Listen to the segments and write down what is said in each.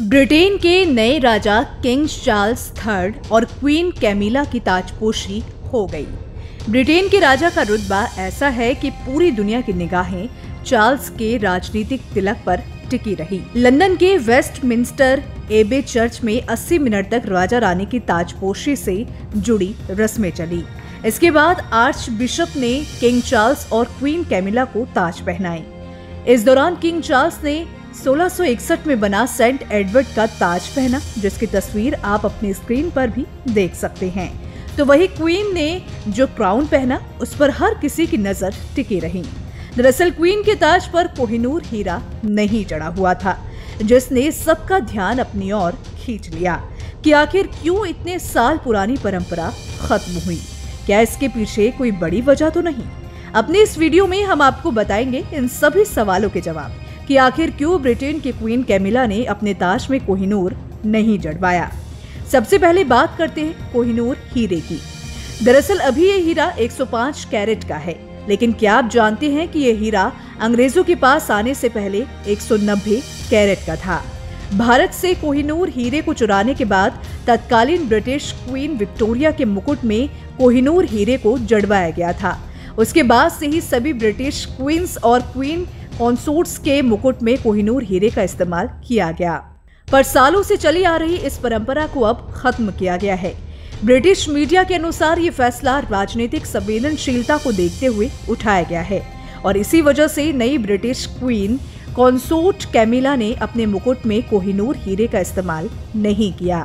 Britain के नए राजा king Charles third और क्वीन कैमिला की ताजपोशी हो गई। ब्रिटेन के राजा का रुतबा ऐसा है कि पूरी दुनिया की निगाहें चार्ल्स के राजनीतिक तिलक पर टिकी रही। लंदन के वेस्टमिंस्टर एबे चर्च में 80 मिनट तक राजा रानी की ताजपोशी से जुड़ी रस्में चली। इसके बाद आर्च बिशप ने किंग चार्ल्स और क्वीन कैमिला को ताज पहनाए। इस दौरान किंग चार्ल्स ने 1661 में बना सेंट एडवर्ड का ताज पहना, जिसकी तस्वीर आप अपनी स्क्रीन पर भी देख सकते हैं। तो वही क्वीन ने जो क्राउन पहना, उस पर हर किसी की नजर टिकी रही। दरअसल क्वीन के ताज पर कोहिनूर हीरा नहीं चढ़ा हुआ था, जिसने सबका ध्यान अपनी ओर खींच लिया कि आखिर क्यों इतने साल पुरानी परंपरा खत्म हुई। क्या इसके पीछे कोई बड़ी वजह तो नहीं? अपने इस वीडियो में हम आपको बताएंगे इन सभी सवालों के जवाब कि आखिर क्यों ब्रिटेन की क्वीन कैमिला ने अपने ताज में कोहिनूर नहीं जड़वाया। सबसे पहले बात करते हैं कोहिनूर हीरे की। दरअसल अभी ये हीरा 105 कैरेट का है, लेकिन क्या आप जानते हैं कि ये हीरा अंग्रेजों के पास आने से पहले 190 कैरेट का था। भारत से कोहिनूर हीरे को चुराने के बाद तत्कालीन ब्रिटिश क्वीन विक्टोरिया के मुकुट में कोहिनूर हीरे को जड़वाया गया था। उसके बाद से ही सभी ब्रिटिश क्वींस और क्वीन कॉन्सोर्ट्स के मुकुट में कोहिनूर हीरे का इस्तेमाल किया गया, पर सालों से चली आ रही इस परंपरा को अब खत्म किया गया है। ब्रिटिश मीडिया के अनुसार ये फैसला राजनीतिक संवेदनशीलता को देखते हुए उठाया गया है और इसी वजह से नई ब्रिटिश क्वीन कॉन्सोर्ट कैमिला ने अपने मुकुट में कोहिनूर हीरे का इस्तेमाल नहीं किया।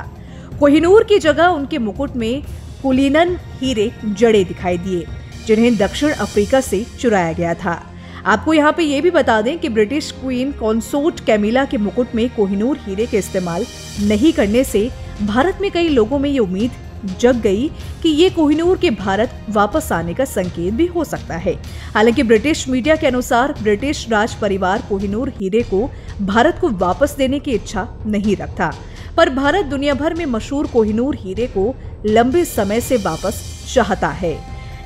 कोहिनूर की जगह उनके मुकुट में कुलीनन हीरे जड़े दिखाई दिए, जिन्हें दक्षिण अफ्रीका से चुराया गया था। आपको यहाँ पे ये भी बता दें कि ब्रिटिश क्वीन कॉन्सोर्ट कैमिला के मुकुट में कोहिनूर हीरे के इस्तेमाल नहीं करने से भारत में कई लोगों में ये उम्मीद जग गई कि ये कोहिनूर के भारत वापस आने का संकेत भी हो सकता है। हालांकि ब्रिटिश मीडिया के अनुसार ब्रिटिश राज परिवार कोहिनूर हीरे को भारत को वापस देने की इच्छा नहीं रखता, पर भारत दुनिया भर में मशहूर कोहिनूर हीरे को लंबे समय से वापस चाहता है।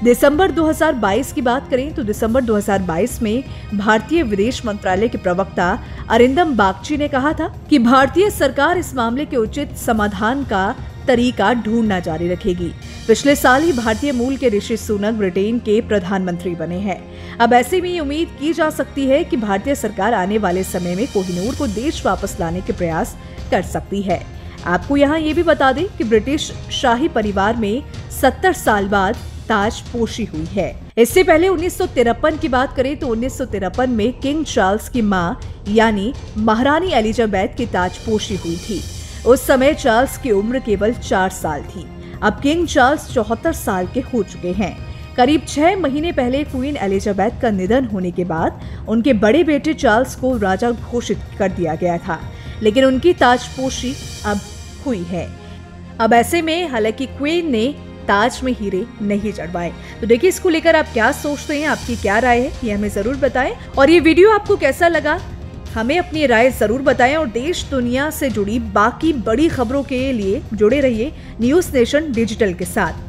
दिसंबर 2022 की बात करें तो दिसंबर 2022 में भारतीय विदेश मंत्रालय के प्रवक्ता अरिंदम बागची ने कहा था कि भारतीय सरकार इस मामले के उचित समाधान का तरीका ढूंढना जारी रखेगी। पिछले साल ही भारतीय मूल के ऋषि सुनक ब्रिटेन के प्रधानमंत्री बने हैं। अब ऐसे में ये उम्मीद की जा सकती है कि भारतीय सरकार आने वाले समय में कोहिनूर को देश वापस लाने के प्रयास कर सकती है। आपको यहाँ ये भी बता दें कि ब्रिटिश शाही परिवार में 70 साल बाद ताजपोशी हुई है। इससे पहले 1953 की बात करें तो 1953 में किंग चार्ल्स की मां यानी महारानी एलिजाबेथ की ताजपोशी हुई थी। उस समय चार्ल्स की उम्र केवल 4 साल थी। अब किंग चार्ल्स 74 साल के हो चुके हैं। करीब 6 महीने पहले क्वीन एलिजाबेथ का निधन होने के बाद उनके बड़े बेटे चार्ल्स को राजा घोषित कर दिया गया था, लेकिन उनकी ताजपोशी अब हुई है। अब ऐसे में हालांकि क्वीन ने ताज में हीरे नहीं जड़वाए। तो देखिए, इसको लेकर आप क्या सोचते हैं, आपकी क्या राय है, ये हमें जरूर बताएं। और ये वीडियो आपको कैसा लगा, हमें अपनी राय जरूर बताएं। और देश दुनिया से जुड़ी बाकी बड़ी खबरों के लिए जुड़े रहिए न्यूज़ नेशन डिजिटल के साथ।